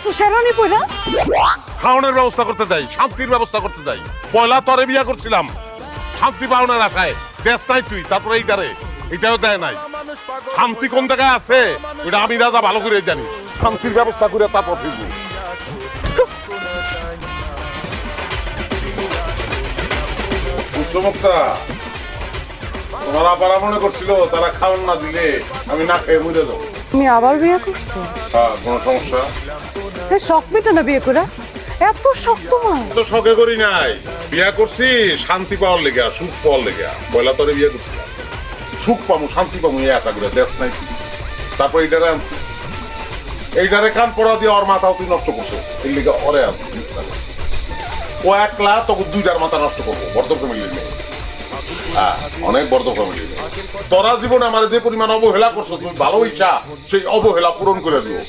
আসছো শেরওয়ানি পরা? খাওয়ানোর ব্যবস্থা করতে যাই, শান্তির ব্যবস্থা করতে যাই। পয়লা তরে বিয়া করছিলাম শান্তি পাওনার আশায়, দেশ নাই তুই, তারপরে এটাও দেয় নাই। শান্তি কোন জায়গায় আছে ওটা আমি রাজা ভালো করে জানি। শান্তির ব্যবস্থা করে তারপর ফিরবো। উচ্চমুক্তা তোমার আপারা মনে করছিল তারা খাওয়ান না দিলে আমি না খেয়ে মরে যাবো। তুমি আবার বিয়ে করছো? হ্যাঁ, কোনো সমস্যা? শখ মেটে না বিয়ে করে? এত শখ তোমার? তো শখে করি নাই, বিয়া করছি শান্তি পাওয়ার লেগে, সুখ পাওয়ার লেগে। পয়লা তরে বিয়ে করছিলাম, সুখ পাবো শান্তি পাবো এই আশা করে, দেশ নাই কি। তারপর এইটারে আনছি, এইটারে কান পড়া দিয়ে ওর মাথাও তুই নষ্ট করছো, এই লেগে ওরে আনছি। ও একলা তখন দুইটার মাথা নষ্ট করবো। বর্ধ ফ্যামিলি নেই, হ্যাঁ অনেক বর্ধ ফ্যামিলি নেই। তোরা জীবনে আমার যে পরিমাণ অবহেলা করছো, তুমি ভালো ইচ্ছা সেই অবহেলা পূরণ করে দিও।